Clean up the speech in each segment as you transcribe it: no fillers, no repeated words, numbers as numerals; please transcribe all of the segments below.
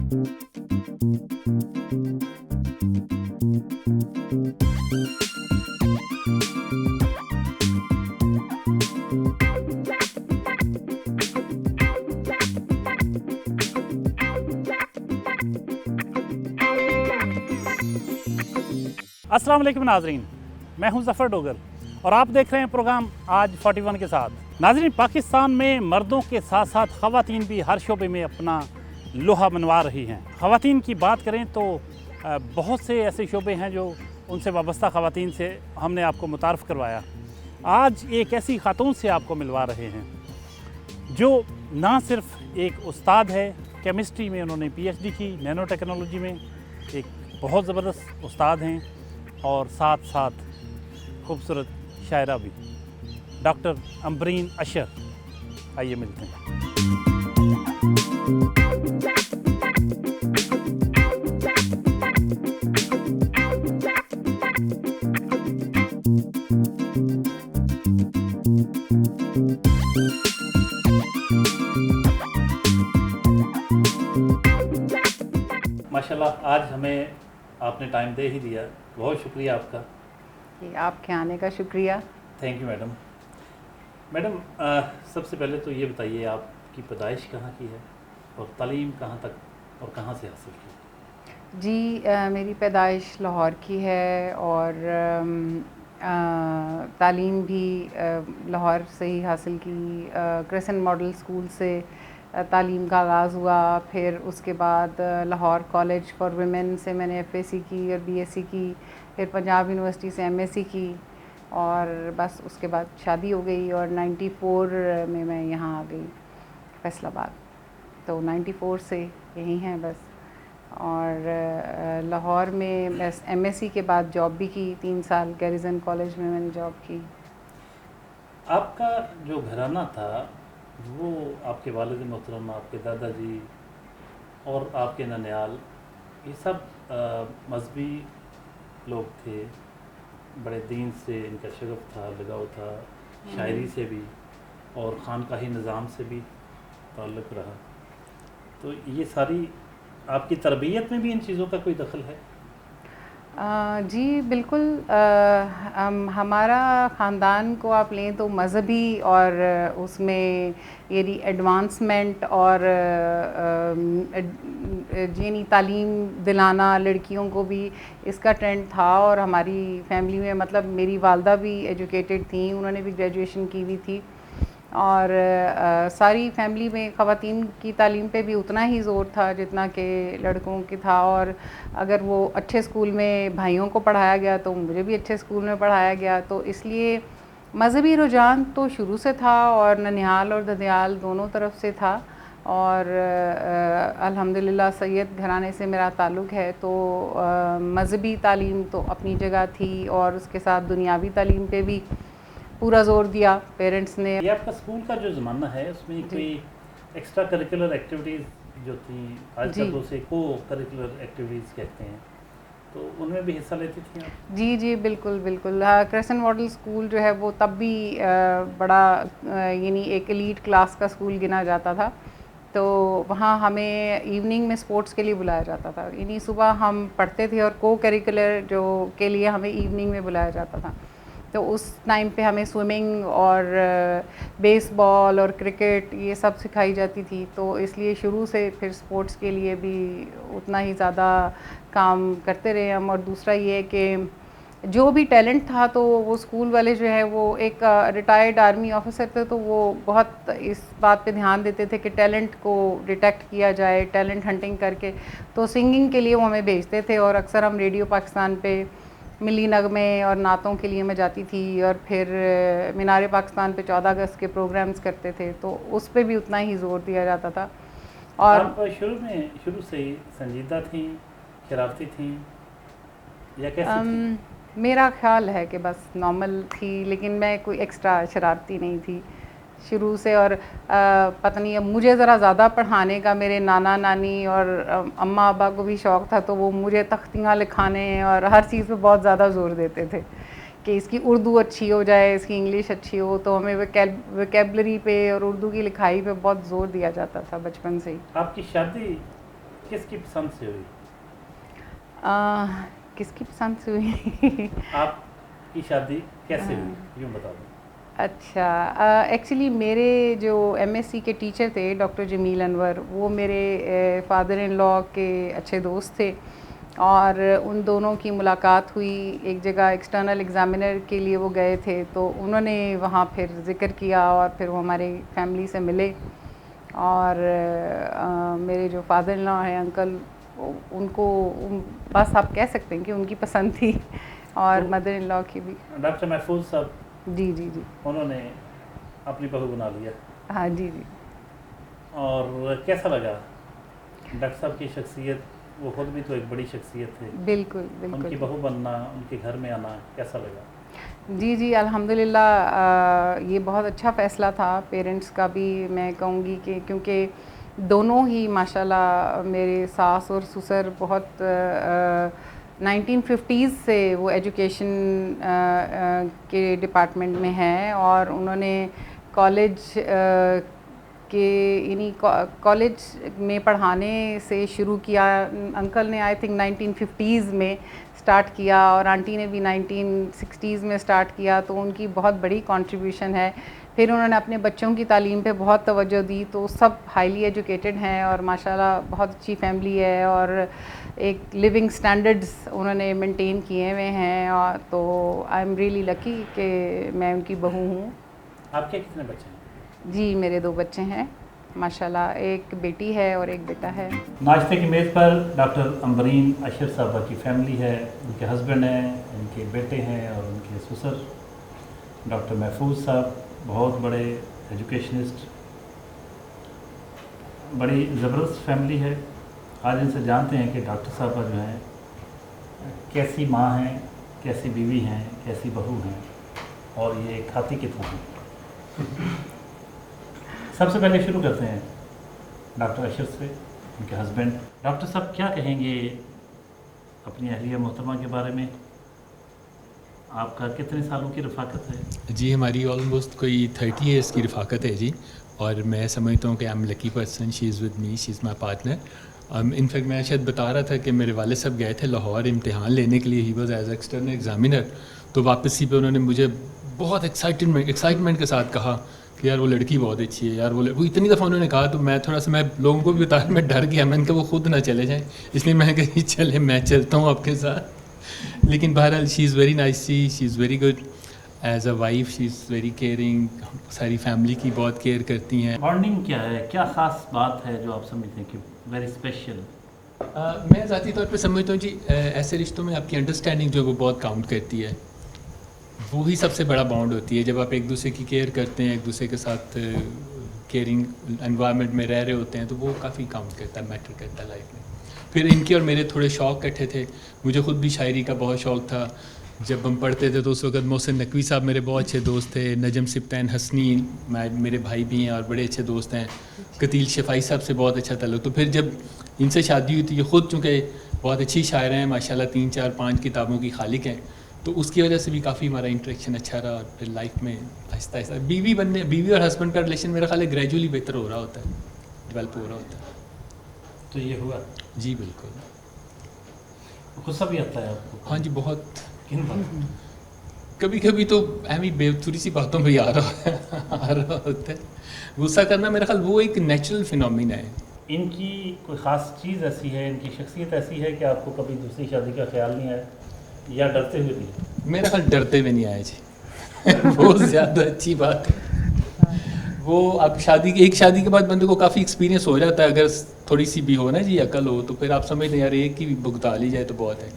अस्सलाम वालेकुम नाजरीन, मैं हूं ज़फ़र डोगर और आप देख रहे हैं प्रोग्राम आज 41 के साथ। नाजरीन, पाकिस्तान में मर्दों के साथ साथ ख़वातीन भी हर शोबे में अपना लोहा मनवा रही हैं। ख़वातीन की बात करें तो बहुत से ऐसे शोबे हैं जो उनसे वाबस्ता ख़वातीन से हमने आपको मुतारफ़ करवाया। आज एक ऐसी ख़ातून से आपको मिलवा रहे हैं जो ना सिर्फ़ एक उस्ताद है, केमिस्ट्री में उन्होंने PhD की, नैनो टेक्नोलॉजी में एक बहुत ज़बरदस्त उस्ताद हैं और साथ साथ खूबसूरत शायरा भी, डॉक्टर अम्बरीन अशर। आइए मिलते हैं। माशाल्लाह, आज हमें आपने टाइम दे ही दिया, बहुत शुक्रिया आपका। आपके आने का शुक्रिया। Thank you madam. मैडम, सबसे पहले तो ये बताइए, आपकी पैदाइश कहाँ की है और तालीम कहाँ तक और कहाँ से हासिल की? जी, मेरी पैदाइश लाहौर की है और तालीम भी लाहौर से ही हासिल की। क्रेसेंट मॉडल स्कूल से तालीम का आगाज़ हुआ, फिर उसके बाद लाहौर कॉलेज फॉर वुमेन से मैंने FAC की और BSc की, फिर पंजाब यूनिवर्सिटी से MSc की और बस उसके बाद शादी हो गई और 94 में मैं यहाँ आ गई फैसलाबाद। तो 94 से यहीं हैं बस। और लाहौर में बस MSc के बाद जॉब भी की, 3 साल गैरिजन कॉलेज में मैंने जॉब की। आपका जो घराना था वो आपके वालिद मोहतरम, आपके दादाजी और आपके ननियाल, ये सब मजहबी लोग थे, बड़े दीन से इनका शगफ था, लगाव था, शायरी से भी और खानकाही निज़ाम से भी ताल्लुक़ रहा। तो ये सारी आपकी तरबियत में भी इन चीज़ों का कोई दखल है? जी बिल्कुल। हमारा ख़ानदान को आप लें तो मज़हबी और उसमें यानी एडवांसमेंट और यानी तालीम दिलाना लड़कियों को भी, इसका ट्रेंड था। और हमारी फैमिली में मतलब मेरी वालदा भी एजुकेटेड थी, उन्होंने भी ग्रेजुएशन की हुई थी और सारी फैमिली में ख़वातीन की तालीम पे भी उतना ही ज़ोर था जितना कि लड़कों की था। और अगर वो अच्छे स्कूल में भाइयों को पढ़ाया गया तो मुझे भी अच्छे स्कूल में पढ़ाया गया। तो इसलिए मज़हबी रुझान तो शुरू से था और ननिहाल और ददियाल दोनों तरफ से था। और अल्हम्दुलिल्लाह सैयद घराने से मेरा ताल्लुक़ है, तो मज़हबी तालीम तो अपनी जगह थी और उसके साथ दुनियावी तालीम पे भी पूरा ज़ोर दिया पेरेंट्स ने। ये आपका स्कूल का जो ज़माना है उसमें कोई एक्स्ट्रा करिकुलर एक्टिविटीज़ जो थी, आजकल तो उसे को करिकुलर एक्टिविटीज़ कहते हैं, तो उनमें भी हिस्सा लेती थी आप? जी जी बिल्कुल बिल्कुल। क्रेसेंट मॉडल स्कूल जो है वो तब भी बड़ा यानी एक एलीट क्लास का स्कूल गिना जाता था। तो वहाँ हमें इवनिंग में स्पोर्ट्स के लिए बुलाया जाता था, यानी सुबह हम पढ़ते थे और को करिकुलर जो के लिए हमें इवनिंग में बुलाया जाता था। तो उस टाइम पे हमें स्विमिंग और बेसबॉल और क्रिकेट ये सब सिखाई जाती थी। तो इसलिए शुरू से फिर स्पोर्ट्स के लिए भी उतना ही ज़्यादा काम करते रहे हम। और दूसरा ये है कि जो भी टैलेंट था तो वो स्कूल वाले जो है वो एक रिटायर्ड आर्मी ऑफिसर थे, तो वो बहुत इस बात पे ध्यान देते थे कि टैलेंट को डिटेक्ट किया जाए, टैलेंट हंटिंग करके। तो सिंगिंग के लिए वो हमें भेजते थे और अक्सर हम रेडियो पाकिस्तान पे मिली नगमे और नातों के लिए मैं जाती थी। और फिर मीनार पाकिस्तान पे 14 अगस्त के प्रोग्राम्स करते थे, तो उस पे भी उतना ही ज़ोर दिया जाता था। और आप शुरू से ही संजीदा थी, शरारती थी या कैसे थी? मेरा ख्याल है कि बस नॉर्मल थी, लेकिन मैं कोई एक्स्ट्रा शरारती नहीं थी शुरू से। और पता नहीं, अब मुझे ज़रा ज़्यादा पढ़ाने का मेरे नाना नानी और अम्मा अब्बा को भी शौक़ था, तो वो मुझे तख्तियाँ लिखाने और हर चीज़ पे बहुत ज़्यादा ज़ोर देते थे कि इसकी उर्दू अच्छी हो जाए, इसकी इंग्लिश अच्छी हो। तो हमें वोकैबुलरी पे और उर्दू की लिखाई पे बहुत ज़ोर दिया जाता था बचपन से ही। आपकी शादी کس کی پسند سے ہوئی؟ کس کی پسند سے ہوئی؟ آپ کی شادی کیسے ہوئی یوں بتا دیں. اچھا، ایکچولی میرے جو ایم ایس سی کے ٹیچر تھے ڈاکٹر جمیل انور، وہ میرے فادر ان لا کے اچھے دوست تھے، اور ان دونوں کی ملاقات ہوئی ایک جگہ ایکسٹرنل ایگزامینر کے لیے وہ گئے تھے، تو انہوں نے وہاں پھر ذکر کیا اور پھر وہ ہمارے فیملی سے ملے، اور میرے جو فادر ان لا ہیں انکل، ان کو بس آپ کہہ سکتے ہیں کہ ان کی پسند تھی، اور مدر ان لا کی بھی. ڈاکٹر محفوظ صاحب جی جی جی انہوں نے اپنی بہو بنا لیا. ہاں جی جی. اور کیسا لگا ڈاکٹر صاحب کی شخصیت؟ وہ خود بھی تو ایک بڑی شخصیت تھے. بالکل ان کی بالکل. بہو بننا، ان کے گھر میں آنا کیسا لگا؟ جی جی الحمدللہ یہ بہت اچھا فیصلہ تھا پیرنٹس کا بھی، میں کہوں گی کہ کیونکہ دونوں ہی ماشاءاللہ میرے ساس اور سسر بہت 1950s سے وہ ایجوکیشن کے ڈپارٹمنٹ میں ہیں، اور انہوں نے کالج یعنی کالج میں پڑھانے سے شروع کیا. انکل نے آئی تھنک 1950s میں اسٹارٹ کیا، اور آنٹی نے بھی 1960s میں اسٹارٹ کیا، تو ان کی بہت بڑی کنٹریبیوشن ہے. پھر انہوں نے اپنے بچوں کی تعلیم پہ بہت توجہ دی، تو سب ہائیلی ایجوکیٹڈ ہیں اور ماشاءاللہ بہت اچھی فیملی ہے، اور ایک لیونگ اسٹینڈرڈس انہوں نے مینٹین کیے ہوئے ہیں، اور تو آئی ایم ریئلی لکی کہ میں ان کی بہو ہوں. آپ کے کتنے بچے ہیں؟ جی میرے 2 بچے ہیں ماشاءاللہ، ایک بیٹی ہے اور ایک بیٹا ہے. ناشتے کی میز پر ڈاکٹر امبرین اشر صاحبہ کی فیملی ہے، ان کے ہسبینڈ ہیں، ان کے بیٹے ہیں اور ان کے سسر. ڈاکٹر محفوظ صاحب بہت بڑے ایجوکیشنسٹ، بڑی زبردست فیملی ہے. آج ان سے جانتے ہیں کہ ڈاکٹر صاحبہ جو ہیں کیسی ماں ہیں، کیسی بیوی ہیں، کیسی بہو ہیں، اور یہ کھاتی کتنا ہیں. سب سے پہلے شروع کرتے ہیں ڈاکٹر اشر سے، ان کے ہسبینڈ. ڈاکٹر صاحب کیا کہیں گے اپنی اہلیہ محترمہ کے بارے میں؟ آپ کا کتنے سالوں کی رفاقت ہے؟ جی ہماری آلموسٹ کوئی 30 ایئرس کی رفاقت ہے جی، اور میں سمجھتا ہوں کہ I am lucky person, she is with me, she is my partner. In fact میں شاید بتا رہا تھا کہ میرے والد صاحب گئے تھے لاہور امتحان لینے کے لیے، he was as external examiner. تو واپسی پہ انہوں نے مجھے بہت ایکسائٹمنٹ کے ساتھ کہا کہ یار وہ لڑکی بہت اچھی ہے یار، وہ اتنی دفعہ انہوں نے کہا. تو میں تھوڑا سا میں لوگوں کو بھی بتا رہا، میں ڈر گیا، میں نے کہا وہ خود نہ چلے جائیں، اس لیے میں نے کہا چلے میں چلتا ہوں آپ کے ساتھ. لیکن بہرحال she is very nice, she is very good as a wife, she is very caring, ساری فیملی کی بہت کیئر کرتی ہیں. بانڈنگ کیا ہے، کیا خاص بات ہے جو آپ سمجھتے ہیں کہ ویری اسپیشل؟ میں ذاتی طور پہ سمجھتا ہوں جی ایسے رشتوں میں آپ کی انڈرسٹینڈنگ جو ہے وہ بہت کاؤنٹ کرتی ہے. وہی سب سے بڑا بانڈ ہوتی ہے جب آپ ایک دوسرے کی کیئر کرتے ہیں، ایک دوسرے کے ساتھ کیئرنگ انوائرمنٹ میں رہ رہے ہوتے ہیں، تو وہ کافی کاؤنٹ کرتا ہے، میٹر کرتا ہے لائف میں. پھر ان کے اور میرے تھوڑے شوق کٹھے تھے. مجھے خود بھی شاعری کا بہت شوق تھا. جب ہم پڑھتے تھے تو اس وقت محسن نقوی صاحب میرے بہت اچھے دوست تھے، نجم سبطین حسنی میرے بھائی بھی ہیں اور بڑے اچھے دوست ہیں، قتیل شفائی صاحب سے بہت اچھا تعلق. تو پھر جب ان سے شادی ہوئی تھی، یہ خود چونکہ بہت اچھی شاعر ہیں ماشاءاللہ، 3 4 5 کتابوں کی خالق ہیں، تو اس کی وجہ سے بھی کافی ہمارا انٹریکشن اچھا رہا. اور پھر لائف میں آہستہ آہستہ بیوی اور ہسبینڈ کا ریلیشن میرا خیال ہے گریجولی بہتر ہو رہا ہوتا ہے، ڈیولپ ہو رہا ہوتا ہے. تو یہ ہوا؟ جی بالکل. غصہ بھی آتا ہے آپ کو؟ ہاں جی بہت. کن بات؟ کبھی کبھی تو اہمی تھوڑی سی باتوں پہ آ رہا ہوتا ہے. غصہ کرنا میرا خیال وہ ایک نیچرل فینومینا ہے. ان کی کوئی خاص چیز ایسی ہے، ان کی شخصیت ایسی ہے کہ آپ کو کبھی دوسری شادی کا خیال نہیں آیا یا ڈرتے ہوئے نہیں؟ میرا خیال ڈرتے ہوئے نہیں آئے جی. وہ زیادہ اچھی بات ہے. وہ اب ایک شادی کے بعد بندے کو کافی ایکسپیرینس ہو جاتا ہے، اگر تھوڑی سی بھی ہو نا جی عقل ہو، تو پھر آپ سمجھتے ہیں یار ایک ہی بھگتا لی جائے تو بہت ہے.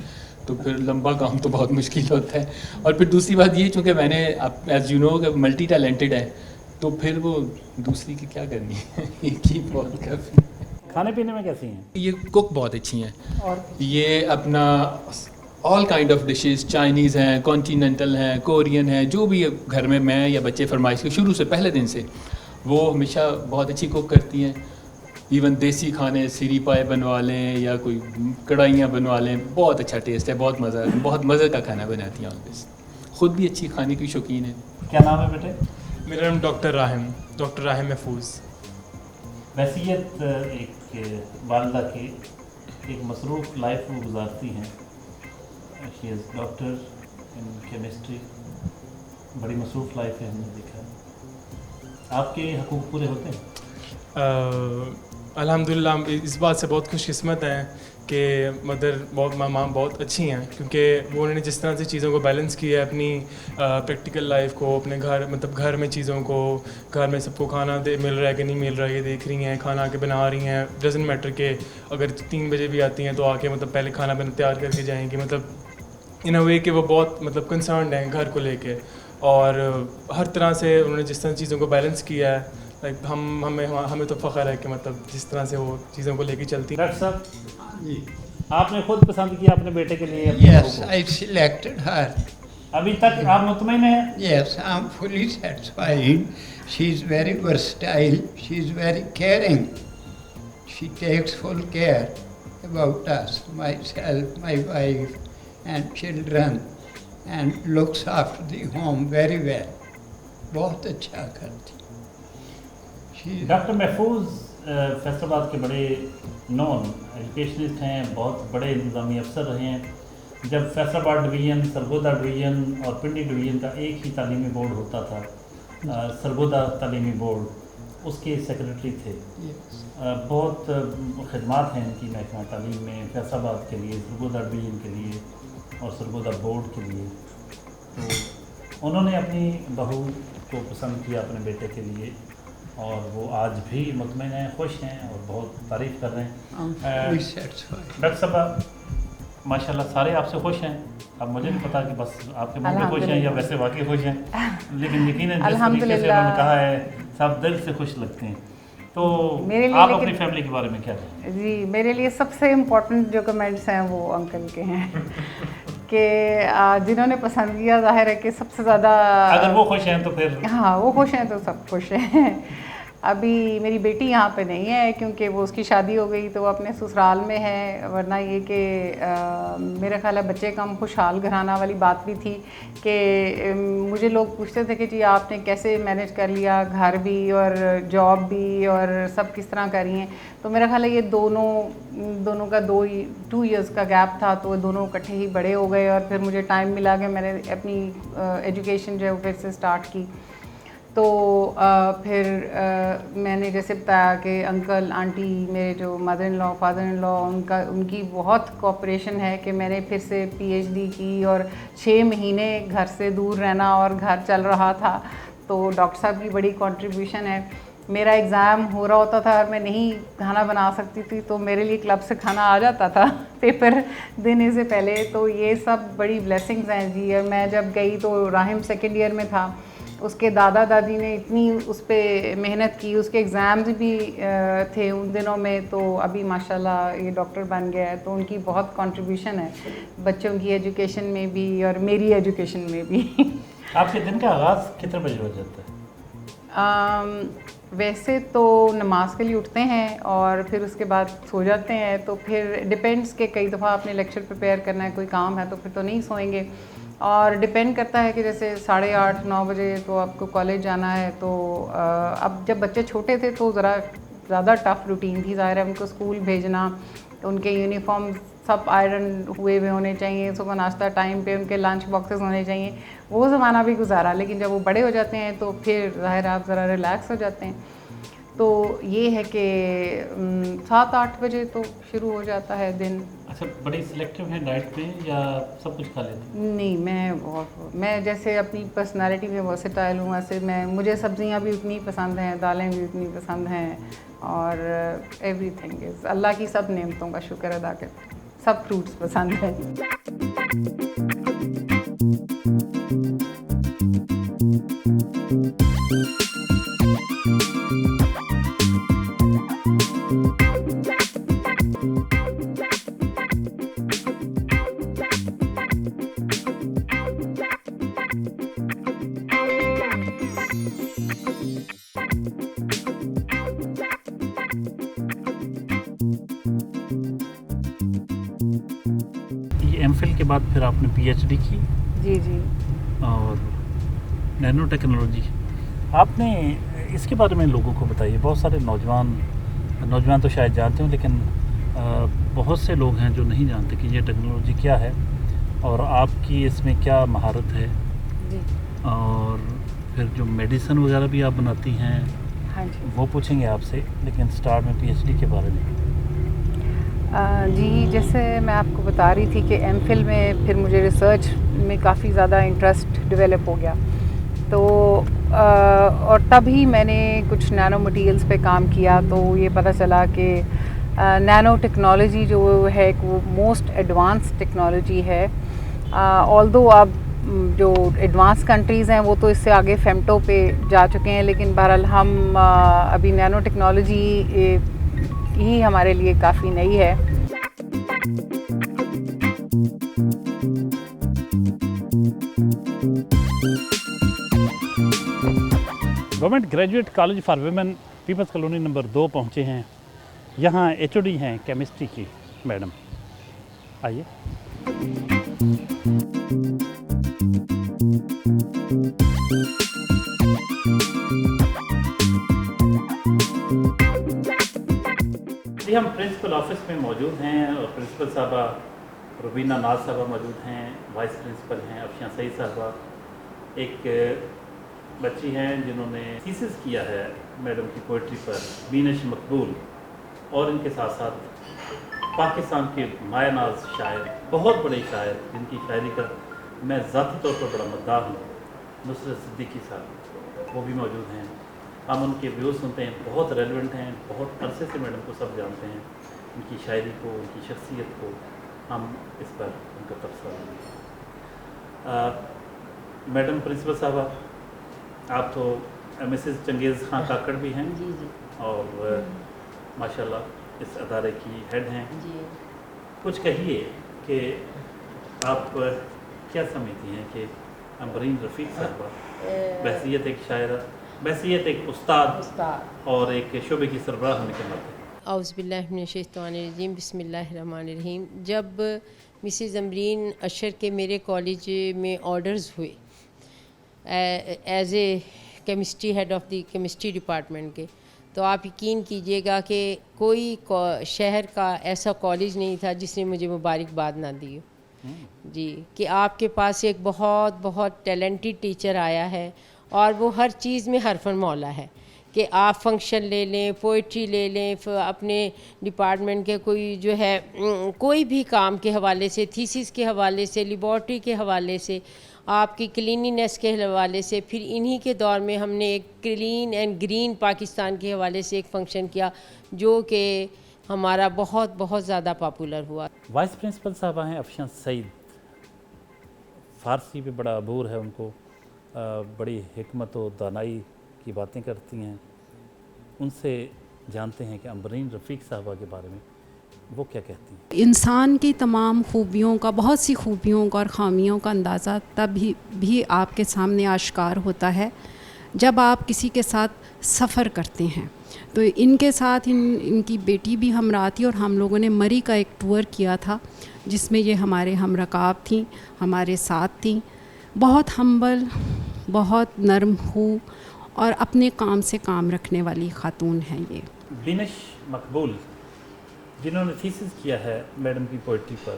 تو پھر لمبا کام تو بہت مشکل ہوتا ہے. اور پھر دوسری بات یہ، چونکہ میں نے ایز یو نو کہ ملٹی ٹیلنٹڈ ہے، تو پھر وہ دوسری کی کیا کرنی ہے، ایک ہی بہت کافی. کھانے پینے میں کیسی ہیں یہ کک بہت اچھی ہیں. اور یہ اپنا all kind of dishes, Chinese ہیں، کانٹیننٹل ہیں، کورین ہیں، جو بھی گھر میں یا بچے فرمائش کے شروع سے پہلے دن سے وہ ہمیشہ بہت اچھی کوک کرتی ہیں. ایون دیسی کھانے سیری پائے بنوا لیں یا کوئی کڑھائیاں بنوا لیں، بہت اچھا ٹیسٹ ہے، بہت مزے کا کھانا بناتی ہیں آلویز. خود بھی اچھی کھانے کی شوقین ہے. کیا نام ہے بیٹے؟ میرا نام ڈاکٹر راہم محفوظ. ویسیت ایک والدہ کی ایک مصروف لائف وہ گزارتی ہیں. شی از ڈاکٹر ان کیمسٹری. بڑی مصروف لائف ہے, ہم نے دیکھا ہے. آپ کے حقوق پورے ہوتے ہیں؟ الحمدللہ ہم اس بات سے بہت خوش قسمت ہیں کہ مدر ماں بہت اچھی ہیں, کیونکہ وہ انہوں نے جس طرح سے چیزوں کو بیلنس کیا ہے, اپنی پریکٹیکل لائف کو, اپنے گھر میں چیزوں کو, گھر میں سب کو کھانا مل رہا ہے کہ نہیں مل رہا ہے یہ دیکھ رہی ہیں, کھانا آ کے بنا رہی ہیں. ڈزنٹ میٹر کہ اگر 3 بجے بھی آتی ہیں تو آ کے پہلے کھانا تیار کر کے جائیں گی. ان اے وے کہ وہ بہت کنسرنڈ ہیں گھر کو لے کے, اور ہر طرح سے انہوں نے جس طرح چیزوں کو بیلنس کیا ہے, لائک ہمیں تو فخر ہے کہ جس طرح سے وہ چیزوں کو لے کے چلتی. ڈاکٹر صاحب جی, آپ نے خود پسند کیا اپنے بیٹے کے لیے؟ Yes, I selected her. ابھی تک آپ مطمئن ہیں؟ Yes, I'm fully satisfied. She's very versatile. She's very caring. She takes full care about us, myself, my wife, and children, and looks after the home very well. بہت اچھا کرتی. Doctor محفوظ فیصل آباد کے بڑے نون ایجوکیشنسٹ ہیں, بہت بڑے انتظامی افسر رہے ہیں. جب فیصل آباد ڈویژن, سرگودا ڈویژن اور پنڈی ڈویژن کا ایک ہی تعلیمی بورڈ ہوتا تھا, سرگودا تعلیمی بورڈ, اس کے سیکرٹری تھے. بہت خدمات ہیں ان کی محکمہ تعلیم میں, فیصل آباد کے لیے, سرگودا ڈویژن کے لیے اور سرگودا بورڈ کے لیے. تو انہوں نے اپنی بہو کو پسند کیا اپنے بیٹے کے لیے, اور وہ آج بھی مطمئن ہیں, خوش ہیں اور بہت تعریف کر رہے ہیں. ڈاکٹر صاحب ماشاء اللہ سارے آپ سے خوش ہیں. اب مجھے نہیں پتا کہ بس آپ کے منہ پہ خوش ہیں یا ویسے واقعی خوش ہیں, لیکن یقیناً جس طریقے سے انہوں نے کہا ہے سب دل سے خوش لگتے ہیں. تو آپ اپنی فیملی کے بارے میں کیا کہیں؟ جی, میرے لیے سب سے امپورٹنٹ جو کمنٹس ہیں وہ انکل کے ہیں کہ جنہوں نے پسند کیا, ظاہر ہے کہ سب سے زیادہ اگر وہ خوش ہیں تو پھر ہاں وہ خوش ہیں تو سب خوش ہیں. ابھی میری بیٹی یہاں پہ نہیں ہے کیونکہ وہ اس کی شادی ہو گئی تو وہ اپنے سسرال میں ہے, ورنہ یہ کہ میرا خیال ہے بچے کم خوشحال گھرانہ والی بات بھی تھی کہ مجھے لوگ پوچھتے تھے کہ جی آپ نے کیسے مینیج کر لیا, گھر بھی اور جاب بھی اور سب کس طرح کر رہی ہیں. تو میرا خیال ہے یہ دونوں کا 2 ایئرس کا گیپ تھا, تو دونوں اکٹھے ہی بڑے ہو گئے, اور پھر مجھے ٹائم ملا کہ میں نے اپنی ایجوکیشن جو ہے وہ پھر سے اسٹارٹ کی. تو پھر میں نے جیسے بتایا کہ انکل آنٹی میرے جو mother in law father in لا ان کی بہت کوآپریشن ہے کہ میں نے پھر سے PhD کی, اور 6 مہینے گھر سے دور رہنا اور گھر چل رہا تھا. تو ڈاکٹر صاحب کی بڑی کنٹریبیوشن ہے. میرا ایگزام ہو رہا ہوتا تھا اور میں نہیں کھانا بنا سکتی تھی تو میرے لیے کلب سے کھانا آ جاتا تھا پیپر دینے سے پہلے. تو یہ سب بڑی بلیسنگز ہیں جی. اور میں جب گئی تو راہم 2nd ایئر میں تھا, اس کے دادا دادی نے اتنی اس پہ محنت کی, اس کے ایگزامز بھی تھے ان دنوں میں, تو ابھی ماشاءاللہ یہ ڈاکٹر بن گیا ہے. تو ان کی بہت کنٹریبیوشن ہے بچوں کی ایجوکیشن میں بھی اور میری ایجوکیشن میں بھی. آپ کے دن کا آغاز کتنے بجے ہو جاتا ہے؟ ویسے تو نماز کے لیے اٹھتے ہیں اور پھر اس کے بعد سو جاتے ہیں. تو پھر ڈپینڈس کہ کئی دفعہ آپ نے لیکچر پریپیئر کرنا ہے, کوئی کام ہے تو پھر تو نہیں سوئیں گے, اور ڈپینڈ کرتا ہے کہ جیسے 8:30-9 بجے تو آپ کو کالج جانا ہے. تو اب جب بچے چھوٹے تھے تو ذرا زیادہ ٹف روٹین تھی, ظاہر ہے ان کو اسکول بھیجنا, ان کے یونیفارم سب آئرن ہوئے ہونے چاہیے, صبح ناشتہ ٹائم پہ, ان کے لنچ باکسز ہونے چاہیے. وہ زمانہ بھی گزارا, لیکن جب وہ بڑے ہو جاتے ہیں تو پھر ظاہر آپ ذرا ریلیکس ہو جاتے ہیں. تو یہ ہے کہ 7-8 بجے تو شروع ہو جاتا ہے دن. اچھا, بڑی سلیکٹیو ہیں ڈائٹ میں یا سب کچھ کھا لیتے ہیں؟ نہیں, میں جیسے اپنی پرسنالٹی میں ورسٹائل ہوں, ایسے مجھے سبزیاں بھی اتنی پسند ہیں, دالیں بھی اتنی پسند ہیں, اور ایوری تھنگ از اللہ کی سب نعمتوں کا شکر ادا کرتے ہیں, سب فروٹس پسند ہیں. MPhil کے بعد پھر آپ نے PhD کی. جی. اور نینو ٹیکنالوجی, آپ نے اس کے بارے میں لوگوں کو بتائیے. بہت سارے نوجوان تو شاید جانتے ہوں, لیکن بہت سے لوگ ہیں جو نہیں جانتے کہ یہ ٹیکنالوجی کیا ہے اور آپ کی اس میں کیا مہارت ہے، جی اور پھر جو میڈیسن وغیرہ بھی آپ بناتی ہیں ہاں جی وہ پوچھیں گے آپ سے، لیکن سٹارٹ میں پی ایچ ڈی کے بارے میں۔ جی جیسے میں آپ کو بتا رہی تھی کہ ایم فل میں پھر مجھے ریسرچ میں کافی زیادہ انٹرسٹ ڈیولپ ہو گیا، تو اور تبھی میں نے کچھ نینو مٹیریلس پہ کام کیا، تو یہ پتہ چلا کہ نینو ٹیکنالوجی جو ہے ایک وہ موسٹ ایڈوانس ٹیکنالوجی ہے، آلدو اب جو ایڈوانس کنٹریز ہیں وہ تو اس سے آگے فیمٹو پہ جا چکے ہیں، لیکن بہرحال ہم ابھی نینو ٹیکنالوجی ہی ہمارے لیے کافی نئی ہے۔ Government graduate college for women Peoples Colony number 2 پہنچے ہیں۔ یہاں ایچ او ڈی ہیں کیمسٹری کی میڈم، آئیے۔ جی ہم پرنسپل آفس میں موجود ہیں اور پرنسپل صاحبہ روبینہ ناز صاحبہ موجود ہیں، وائس پرنسپل ہیں افشاں سعید صاحبہ، ایک بچی ہیں جنہوں نے تھیسس کیا ہے میڈم کی پوئٹری پر، بینش مقبول، اور ان کے ساتھ ساتھ پاکستان کے مایہ ناز شاعر، بہت بڑے شاعر جن کی شاعری کا میں ذاتی طور پر بڑا مداح ہوں، نصرت صدیقی صاحب، وہ بھی موجود ہیں۔ ہم ان کے ویوز سنتے ہیں، بہت ریلیونٹ ہیں، بہت عرصے سے میڈم کو سب جانتے ہیں، ان کی شاعری کو، ان کی شخصیت کو، ہم اس پر ان کا تبصرہ لیں گے۔ میڈم پرنسپل صاحبہ، آپ تو مسز چنگیز خان کاکڑ بھی ہیں جی جی اور ماشاءاللہ اس ادارے کی ہیڈ ہیں، جی کچھ کہیے کہ آپ کیا سمجھتی ہیں کہ امبرین رفیق صاحبہ بحیثیت ایک شاعرہ، بحیثیت ایک استاد اور ایک شعبے کی سربراہ ہونے کے ناطے؟ اعوذ باللہ من الشیطان الرجیم، بسم اللہ الرحمن الرحیم۔ جب مسز امبرین اشر کے میرے کالج میں آرڈرز ہوئے as a chemistry head of the chemistry department کے، تو آپ یقین کیجئے گا کہ کوئی شہر کا ایسا کالج نہیں تھا جس نے مجھے مبارکباد نہ دی ہو، جی، کہ آپ کے پاس ایک بہت بہت ٹیلنٹڈ ٹیچر آیا ہے اور وہ ہر چیز میں حرفن مولا ہے، کہ آپ فنکشن لے لیں، پوئٹری لے لیں، اپنے ڈپارٹمنٹ کے کوئی جو ہے کوئی بھی کام کے حوالے سے، تھیسس کے حوالے سے، لیبارٹری کے حوالے سے، آپ کی کلینینس کے حوالے سے، پھر انہی کے دور میں ہم نے ایک کلین اینڈ گرین پاکستان کے حوالے سے ایک فنکشن کیا جو کہ ہمارا بہت بہت زیادہ پاپولر ہوا۔ وائس پرنسپل صاحبہ ہیں افشاں سعید، فارسی پہ بڑا عبور ہے ان کو، بڑی حکمت و دانائی کی باتیں کرتی ہیں، ان سے جانتے ہیں کہ امبرین رفیق صاحبہ کے بارے میں وہ کیا کہتی ہیں۔ انسان کی تمام خوبیوں کا، بہت سی خوبیوں کا اور خامیوں کا اندازہ تب بھی آپ کے سامنے آشکار ہوتا ہے جب آپ کسی کے ساتھ سفر کرتے ہیں۔ تو ان کے ساتھ ان کی بیٹی بھی ہمراہ تھی اور ہم لوگوں نے مری کا ایک ٹور کیا تھا جس میں یہ ہمارے ہم رکاب تھیں، ہمارے ساتھ تھیں۔ بہت ہمبل، بہت نرم خو اور اپنے کام سے کام رکھنے والی خاتون ہیں یہ۔ بینش مقبول جنہوں نے تھیسس کیا ہے میڈم کی پوئٹری پر،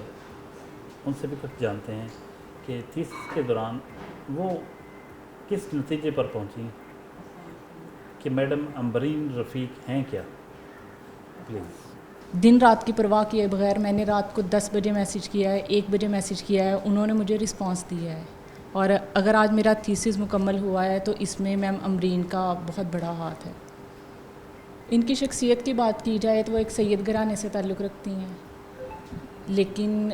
ان سے بھی کچھ جانتے ہیں کہ تھیسس کے دوران وہ کس نتیجے پر پہنچیں کہ میڈم امبرین رفیق ہیں کیا، پلیز۔ دن رات کی پرواہ کیے بغیر میں نے رات کو 10 بجے میسیج کیا ہے، 1 بجے میسیج کیا ہے، انہوں نے مجھے رسپانس دیا ہے، اور اگر آج میرا تھیسس مکمل ہوا ہے تو اس میں میم امبرین کا بہت بڑا ہاتھ ہے۔ ان کی شخصیت کی بات کی جائے تو وہ ایک سید گھرانے سے تعلق رکھتی ہیں، لیکن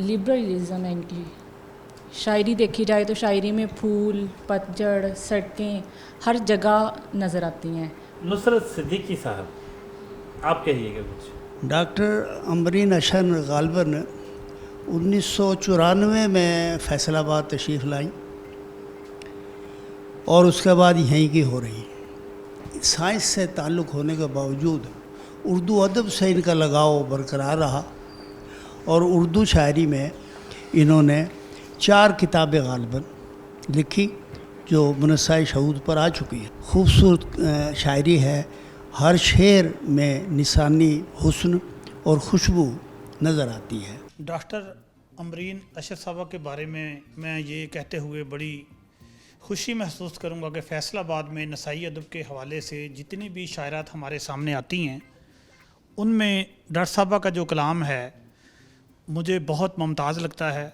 لبرلزم ہے ان کی۔ شاعری دیکھی جائے تو شاعری میں پھول، پتجھڑ، سڑکیں ہر جگہ نظر آتی ہیں۔ نصرت صدیقی صاحب، آپ کہیے گا کچھ۔ ڈاکٹر امبرین اشر غالباً 1994 میں فیصل آباد تشریف لائیں اور اس کے بعد یہیں کی ہو رہی۔ سائنس سے تعلق ہونے کے باوجود اردو ادب سے ان کا لگاؤ برقرار رہا اور اردو شاعری میں انہوں نے 4 کتابیں غالباً لکھی جو منصہ شہود پر آ چکی ہے۔ خوبصورت شاعری ہے، ہر شعر میں نسانی حسن اور خوشبو नज़र आती है। डॉक्टर अमरीन अशर साहबा के बारे में मैं ये कहते हुए बड़ी खुशी महसूस करूँगा कि फैसलाबाद में नसाई अदब के हवाले से जितनी भी शायरात हमारे सामने आती हैं उनमें डॉक्टर साहबा का जो कलाम है मुझे बहुत मुमताज़ लगता है।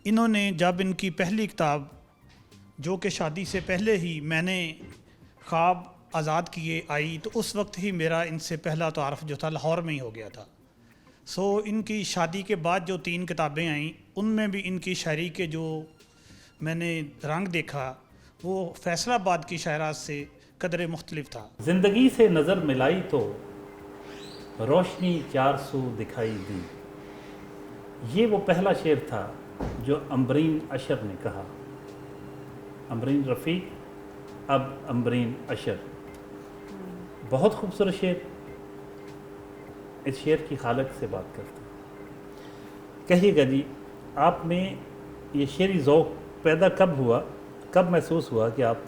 इन्होंने जब इनकी पहली किताब जो कि शादी से पहले ही मैंने ख्वाब आज़ाद किए आई तो उस वक्त ही मेरा इनसे पहला तारफ़ जो था लाहौर में ही हो गया था। इनकी शादी के बाद जो 3 किताबें आईं उनमें भी इनकी शायरी के जो मैंने रंग देखा वो फैसलाबाद की शायरात से कदरे मुख्तलिफ था। ज़िंदगी से नज़र मिलाई तो रोशनी 400 दिखाई दी, ये वो पहला शेर था जो अमरीन अशर ने कहा। अमरीन रफ़ीक, अब अमरीन अशर। बहुत खूबसूरत शेर। इस शेर की खालक से बात करते हैं। कहिएगा जी, आप में ये शेरी ज़ौक़ पैदा कब हुआ, कब महसूस हुआ कि आप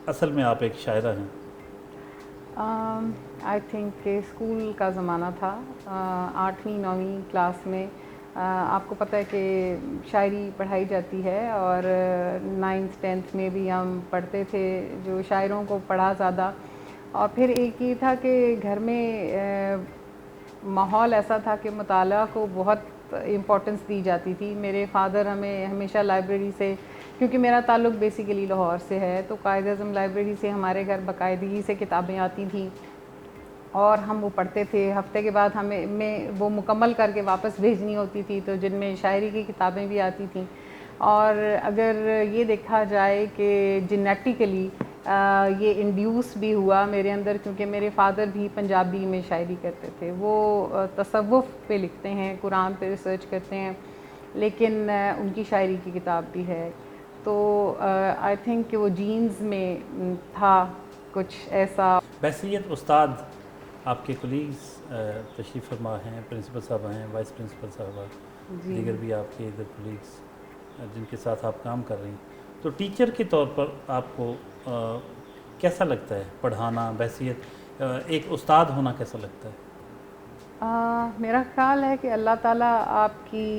असल में आप एक शायरा हैं? आई थिंक कि स्कूल का ज़माना था, 8वीं 9वीं क्लास में। आपको पता है कि शायरी पढ़ाई जाती है और 9th 10th में भी हम पढ़ते थे, जो शायरों को पढ़ा ज़्यादा। और फिर एक ये था कि घर में माहौल ऐसा था कि मुताला को बहुत इम्पोर्टेंस दी जाती थी। मेरे फादर हमें हमेशा लाइब्रेरी से, क्योंकि मेरा ताल्लुक़ बेसिकली लाहौर से है, तो कायद-ए-आज़म लाइब्रेरी से हमारे घर बाकायदगी से किताबें आती थीं और हम वो पढ़ते थे। हफ्ते के बाद हमें वो मुकम्मल करके वापस भेजनी होती थी, तो जिनमें शायरी की किताबें भी आती थीं। और अगर ये देखा जाए कि जेनेटिकली ये इंड्यूस भी हुआ मेरे अंदर, क्योंकि मेरे फादर भी पंजाबी में शायरी करते थे। वो तसव्वुफ़ पे लिखते हैं, कुरान पे रिसर्च करते हैं, लेकिन उनकी शायरी की किताब भी है। तो आई थिंक कि वो जीन्स में था कुछ ऐसा। बैसियत उस्ताद आपके कोलीग्स तशरीफ़ फरमा हैं, प्रिंसिपल साहब हैं, वाइस प्रिंसिपल साहब, दीगर भी आपके इधर कोलीग्स जिनके साथ आप काम कर रही हैं, तो टीचर के तौर पर आपको कैसा लगता है पढ़ाना, बैसियत एक उस्ताद होना कैसा लगता है? मेरा ख्याल है कि अल्लाह ताला आपकी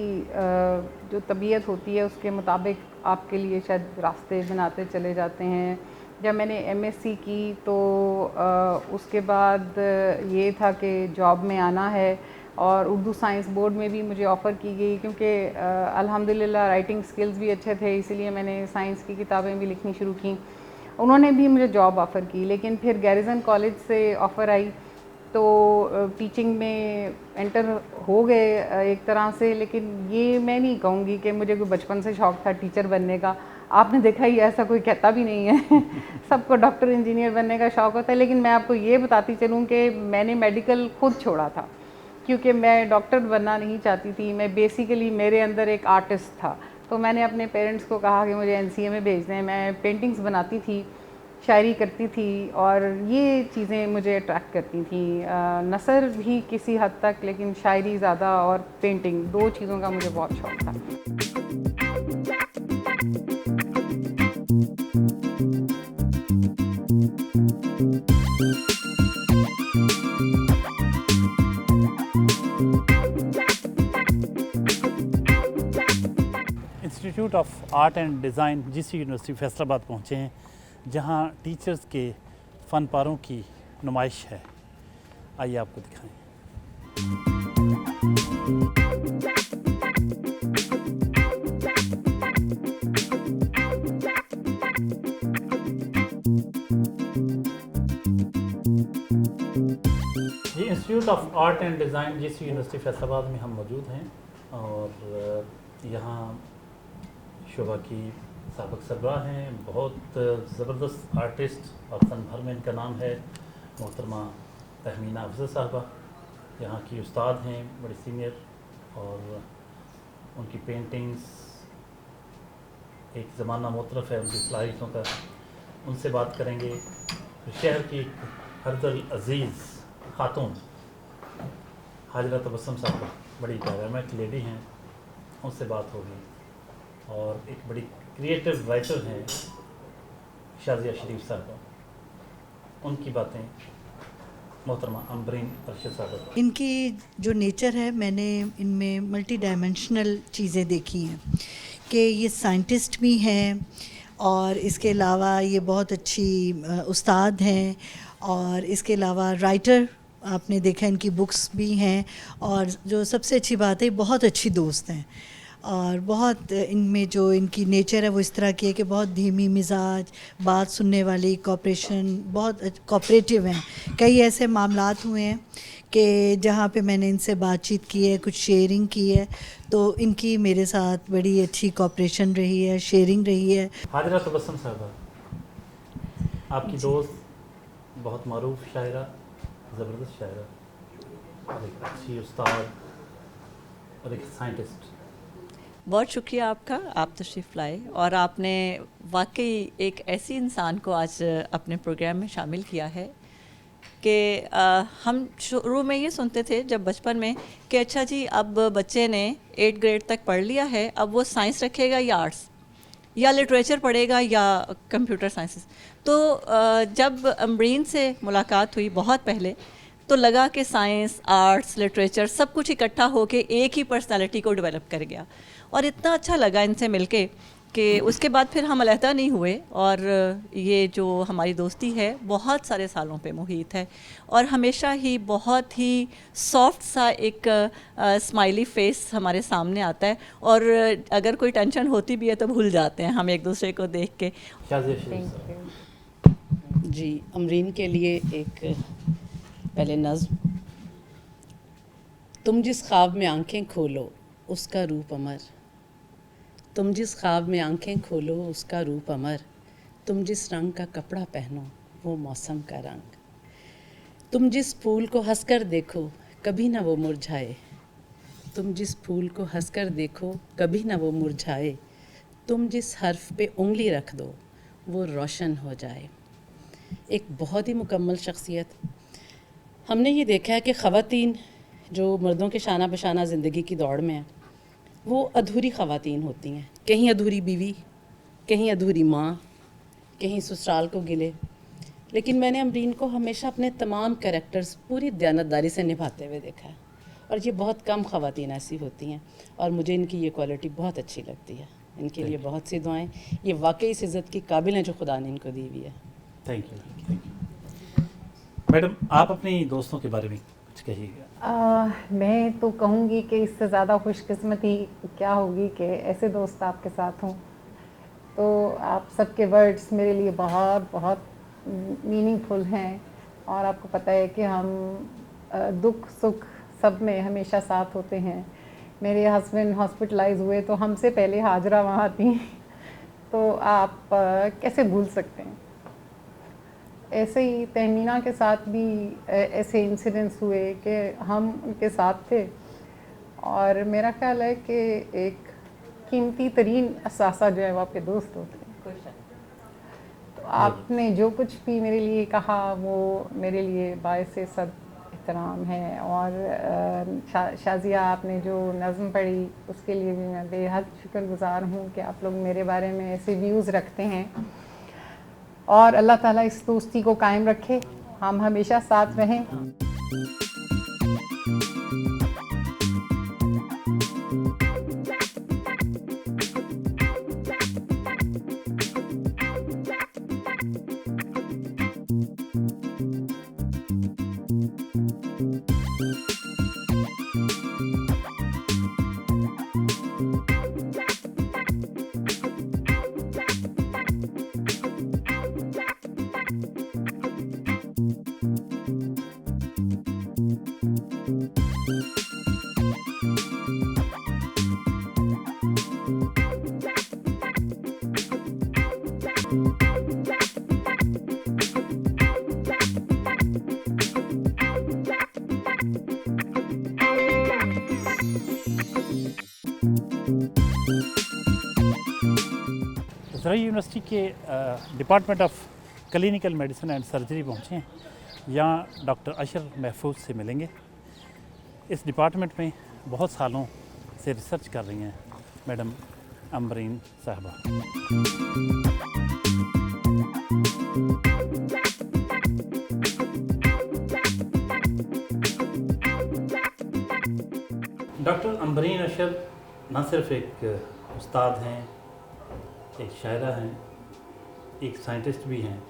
जो तबीयत होती है उसके मुताबिक आपके लिए शायद रास्ते बनाते चले जाते हैं। जब मैंने MSc की तो उसके बाद ये था कि जॉब में आना है, और उर्दू साइंस बोर्ड में भी मुझे ऑफ़र की गई, क्योंकि अल्हम्दुलिल्लाह राइटिंग स्किल्स भी अच्छे थे, इसीलिए मैंने साइंस की किताबें भी लिखनी शुरू की। उन्होंने भी मुझे जॉब ऑफ़र की, लेकिन फिर गैरिसन कॉलेज से ऑफ़र आई तो टीचिंग में एंटर हो गए एक तरह से। लेकिन ये मैं नहीं कहूँगी कि मुझे कोई बचपन से शौक़ था टीचर बनने का। आपने देखा ही ऐसा कोई कहता भी नहीं है सबको डॉक्टर इंजीनियर बनने का शौक़ होता है। लेकिन मैं आपको ये बताती चलूँ कि मैंने मेडिकल खुद छोड़ा था, क्योंकि मैं डॉक्टर बनना नहीं चाहती थी। मैं बेसिकली, मेरे अंदर एक आर्टिस्ट था, तो मैंने अपने पेरेंट्स को कहा कि मुझे NCA में भेज दें। मैं पेंटिंग्स बनाती थी, शायरी करती थी, और ये चीज़ें मुझे अट्रैक्ट करती थी। नसर भी किसी हद तक, लेकिन शायरी ज़्यादा, और पेंटिंग, 2 चीज़ों का मुझे बहुत शौक़ था। Institute of art and design GC university Faisalabad पहुँचे हैं, जहाँ टीचर्स के फ़न पारों की नुमाइश है। आइए आपको दिखाएं। ये institute of art and design GC university Faisalabad में हम मौजूद हैं, और यहाँ शोभा की साबिक सरबराह हैं, बहुत ज़बरदस्त आर्टिस्ट, और फ़न भर में इनका नाम है मोहतरमा तहमीना अफजल साहबा। यहाँ की उस्ताद हैं, बड़ी सीनियर, और उनकी पेंटिंग्स एक ज़माना मुतरफ़ है उनकी सलाहियतों का। उनसे बात करेंगे। शहर की हरदल अज़ीज़ खातून हाजरा तबस्सुम साहबा, बड़ी डायनामिक लेडी हैं, उनसे बात होगी। और एक बड़ी क्रिएटिव राइटर हैं शाज़िया शरीफ साहबा, उनकी बातें मोहतरमा अम्बरीन अरशद साहब। इनकी जो नेचर है, मैंने इनमें मल्टी डायमेंशनल चीज़ें देखी हैं कि ये साइंटिस्ट भी हैं और इसके अलावा ये बहुत अच्छी उस्ताद हैं और इसके अलावा राइटर आपने देखा इनकी बुक्स भी हैं और जो सबसे अच्छी बात है बहुत अच्छी दोस्त हैं और बहुत इनमें जो इनकी नेचर है वो इस तरह की है कि बहुत धीमी मिजाज, बात सुनने वाली, कोऑपरेशन, बहुत कोऑपरेटिव हैं। कई ऐसे मामलात हुए हैं कि जहाँ पे मैंने इनसे बातचीत की है, कुछ शेयरिंग की है, तो इनकी मेरे साथ बड़ी अच्छी कोऑपरेशन रही है, शेयरिंग रही है। हाजिरा तबस्सुम साहबा, आपकी दोस्त, बहुत मारूफ शायरा, ज़बरदस्त शायरा और एक अच्छी उस्ताद और एक साइंटिस्ट। बहुत शुक्रिया आपका, आप तशरीफ़ लाए और आपने वाकई एक ऐसी इंसान को आज अपने प्रोग्राम में शामिल किया है कि हम शुरू में ये सुनते थे जब बचपन में कि अच्छा जी अब बच्चे ने 8 ग्रेड तक पढ़ लिया है, अब वो साइंस रखेगा या आर्ट्स या लिटरेचर पढ़ेगा या कंप्यूटर साइंसेस। तो जब अम्बरीन से मुलाकात हुई बहुत पहले तो लगा कि साइंस, आर्ट्स, लिटरेचर सब कुछ इकट्ठा होके एक ही पर्सनालिटी को डेवलप कर गया और इतना अच्छा लगा इनसे मिलके कि उसके बाद फिर हम अलहदा नहीं हुए और ये जो हमारी दोस्ती है बहुत सारे सालों पे मुहित है और हमेशा ही बहुत ही सॉफ्ट सा एक स्माइली फेस हमारे सामने आता है और अगर कोई टेंशन होती भी है तो भूल जाते हैं हम एक दूसरे को देख के। जी, अमरीन के लिए एक पहले नज़्म। तुम जिस ख्वाब में आंखें खोलो उसका रूप अमर, तुम जिस ख्वाब में आंखें खोलो उसका रूप अमर, तुम जिस रंग का कपड़ा पहनो वो मौसम का रंग, तुम जिस फूल को हंसकर देखो कभी ना वो मुरझाए, तुम जिस फूल को हंसकर देखो कभी ना वो मुरझाए, तुम जिस हर्फ पे उंगली रख दो वो रोशन हो जाए। एक बहुत ही मुकम्मल शख्सियत। हमने ये देखा है कि ख़वातीन जो मर्दों के शाना बशाना ज़िंदगी की दौड़ में हैं वो अधूरी ख़वातीन होती हैं, कहीं अधूरी बीवी, कहीं अधूरी माँ, कहीं ससुराल को गिले। लेकिन मैंने अमरीन को हमेशा अपने तमाम कैरेक्टर्स पूरी दयानतदारी से निभाते हुए देखा है और ये बहुत कम ख़वातीन ऐसी होती हैं और मुझे इनकी ये क्वालिटी बहुत अच्छी लगती है। इनके लिए बहुत सी दुआएं, ये वाकई इस इज़्ज़त की काबिल हैं जो खुदा ने इनको दी हुई है। Thank you. मैडम, आप अपनी दोस्तों के बारे में कुछ कहिएगा। मैं तो कहूँगी कि इससे ज़्यादा खुशकिस्मती क्या होगी कि ऐसे दोस्त आपके साथ हों। तो आप सबके वर्ड्स मेरे लिए बहुत बहुत मीनिंगफुल हैं और आपको पता है कि हम दुख सुख सब में हमेशा साथ होते हैं। मेरे हस्बैंड हॉस्पिटलाइज हुए तो हमसे पहले हाजरा वहाँ थी, तो आप कैसे भूल सकते हैं। ऐसे ही तहमीना के साथ भी ऐसे इंसिडेंट्स हुए कि हम उनके साथ थे और मेरा ख्याल है कि एक कीमती तरीन असासा जो है वो आपके दोस्त होते हैं। तो आपने जो कुछ भी मेरे लिए कहा वो मेरे लिए बायसे सद एहतराम है और शाजिया आपने जो नज़्म पढ़ी उसके लिए भी मैं बेहद शुक्रगुज़ार हूँ कि आप लोग मेरे बारे में ऐसे व्यूज़ रखते हैं और अल्लाह ताला इस दोस्ती को कायम रखे, हम हमेशा साथ रहें। इसराइल यूनिवर्सिटी के department of clinical medicine and surgery पहुँचे हैं। यहाँ डॉक्टर अशर महफूज से मिलेंगे। इस डिपार्टमेंट में बहुत सालों से रिसर्च कर रही हैं मैडम अम्बरीन साहबा। डॉक्टर अम्बरीन अशर न सिर्फ एक उस्ताद हैं, एक शायरा हैं, एक साइंटिस्ट भी हैं।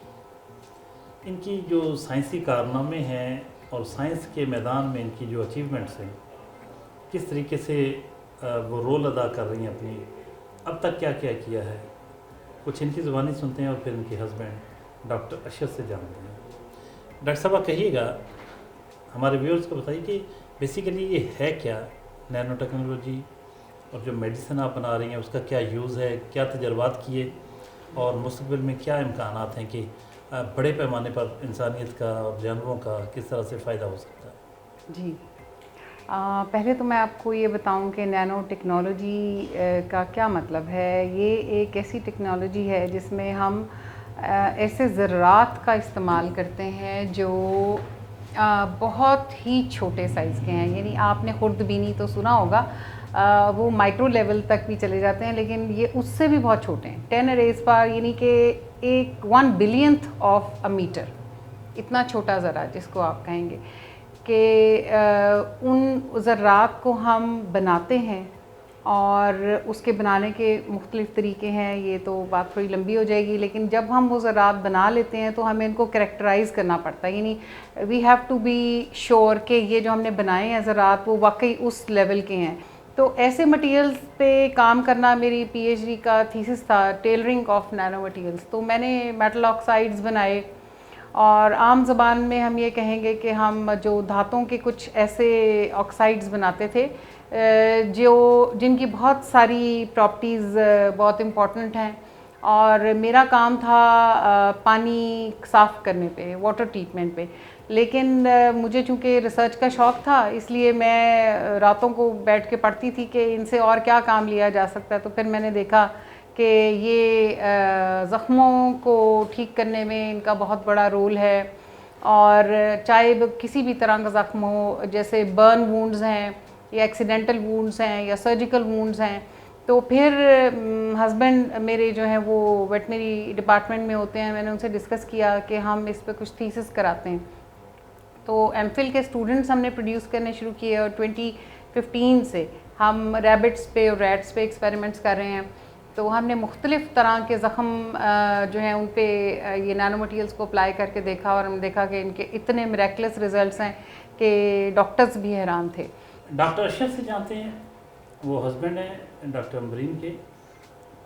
इनकी जो साइंसी कारनामे हैं और साइंस के मैदान में इनकी जो अचीवमेंट्स हैं, किस तरीके से वो रोल अदा कर रही हैं अपनी, अब तक क्या क्या किया है, कुछ इनकी ज़ुबानी सुनते हैं और फिर इनके हस्बैंड डॉक्टर अशर से जानते हैं। डॉक्टर साहब आप कहिएगा, हमारे व्यूअर्स को बताइए कि बेसिकली ये है क्या नैनो टेक्नोलॉजी, और जो मेडिसिन आप बना रही हैं उसका क्या यूज़ है, क्या तजर्बात किए और मुस्तक़बिल में क्या इम्कानात हैं कि बड़े पैमाने पर इंसानियत का और जानवरों का किस तरह से फ़ायदा हो सकता है। जी, पहले तो मैं आपको ये बताऊं कि नैनो टेक्नोलॉजी का क्या मतलब है। ये एक ऐसी टेक्नोलॉजी है जिसमें हम ऐसे ज़रात का इस्तेमाल करते हैं जो बहुत ही छोटे साइज़ के हैं। यानी आपने खुर्दबीनी तो सुना होगा, वो माइक्रो लेवल तक भी चले जाते हैं, लेकिन ये उससे भी बहुत छोटे हैं। 10 रेज़ पर यानी कि एक 1 बिलियंथ ऑफ अ मीटर, इतना छोटा ज़रा जिसको आप कहेंगे कि उन ज़रात को हम बनाते हैं और उसके बनाने के मुख्तलिफ़ तरीके हैं। ये तो बात थोड़ी लंबी हो जाएगी, लेकिन जब हम वो ज़रात बना लेते हैं तो हमें इनको करैक्टराइज़ करना पड़ता है। यानी we have to be sure कि ये जो हमने बनाए हैं ज़रात वो वाकई उस लेवल के हैं। तो ऐसे मटेरियल्स पे काम करना मेरी पीएचडी का थीसिस था, टेलरिंग ऑफ नैनो मटेरियल्स। तो मैंने मेटल ऑक्साइड्स बनाए, और आम ज़बान में हम ये कहेंगे कि हम जो धातुओं के कुछ ऐसे ऑक्साइड्स बनाते थे जिनकी बहुत सारी प्रॉपर्टीज़ बहुत इम्पॉर्टेंट हैं, और मेरा काम था पानी साफ़ करने पे, वाटर ट्रीटमेंट पे। लेकिन मुझे चूँकि रिसर्च का शौक़ था, इसलिए मैं रातों को बैठ के पढ़ती थी कि इनसे और क्या काम लिया जा सकता है। तो फिर मैंने देखा कि ये ज़ख्मों को ठीक करने में इनका बहुत बड़ा रोल है, और चाहे किसी भी तरह का ज़ख्म हो, जैसे बर्न वुंड्स हैं या एक्सीडेंटल वुंड्स हैं या सर्जिकल वुंड्स हैं। तो फिर हस्बैंड मेरे जो हैं वो वेटनरी डिपार्टमेंट में होते हैं, मैंने उनसे डिस्कस किया कि हम इस पे कुछ थीसिस कराते हैं। तो एमफिल के स्टूडेंट्स हमने प्रोड्यूस करने शुरू किए, और 2015 से हम रैबिट्स पे और रैट्स पे एक्सपेरिमेंट्स कर रहे हैं। तो हमने मुख्तलिफ़ तरह के ज़ख़म जो हैं उन पे ये नैनो मटीरियल्स को अप्लाई करके देखा, और हमने देखा कि इनके इतने मिरेक्युलस रिज़ल्ट्स हैं कि डॉक्टर्स भी हैरान थे। डॉक्टर अशर से जानते हैं, वो हस्बैंड हैं डॉक्टर अम्बरीन के,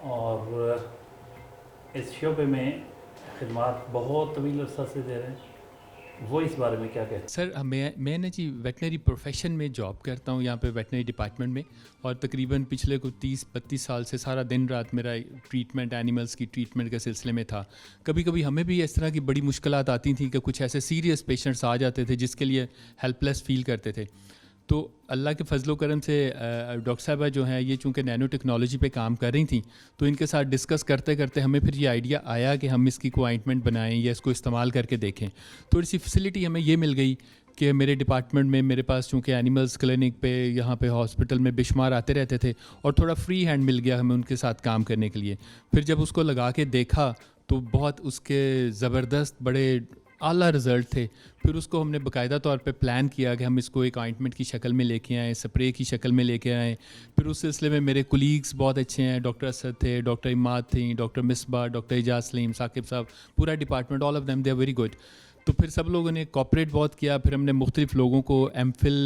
और इस शोबे में खिदमात बहुत तवील अरसा से दे रहे हैं। वो इस बारे में क्या कहते हैं? सर मैं ना जी वेटनरी प्रोफेशन में जॉब करता हूँ यहाँ पे वेटनरी डिपार्टमेंट में, और तकरीबन पिछले को 30-32 साल से सारा दिन रात मेरा ट्रीटमेंट, एनिमल्स की ट्रीटमेंट के सिलसिले में था। कभी कभी हमें भी इस तरह की बड़ी मुश्किलात आती थी कि कुछ ऐसे सीरियस पेशेंट्स आ जाते थे जिसके लिए हेल्पलेस फील करते थे। तो अल्लाह के फजलो करम से डॉक्टर साहबा जो हैं ये चूँकि नैनो टेक्नोलॉजी पे काम कर रही थी, तो इनके साथ डिस्कस करते करते हमें फिर ये आइडिया आया कि हम इसकी कोई ऑइंटमेंट बनाएं या इसको इस्तेमाल करके देखें। थोड़ी सी फैसिलिटी हमें ये मिल गई कि मेरे डिपार्टमेंट में मेरे पास चूँकि एनिमल्स क्लिनिक पे यहाँ पे हॉस्पिटल में बेशुमार आते रहते थे, और थोड़ा फ्री हैंड मिल गया हमें उनके साथ काम करने के लिए। फिर जब उसको लगा के देखा तो बहुत उसके ज़बरदस्त बड़े आला रिज़ल्ट थे। फिर उसको हमने बाकायदा तौर पे प्लान किया कि हम इसको एक ऑइंटमेंट की शक्ल में लेके आएँ, स्प्रे की शक्ल में लेके आएँ। फिर उस सिलसिले में मेरे कोलीग्स बहुत अच्छे हैं, डॉक्टर असद थे, डॉक्टर इमाद थी, डॉक्टर मिसबा, डॉक्टर इजाज सलीम, साकिब साहब, पूरा department, all of them they are very good. तो फिर सब लोगों ने कोऑपरेट बहुत किया। फिर हमने मुख्तलिफ लोगों को एमफिल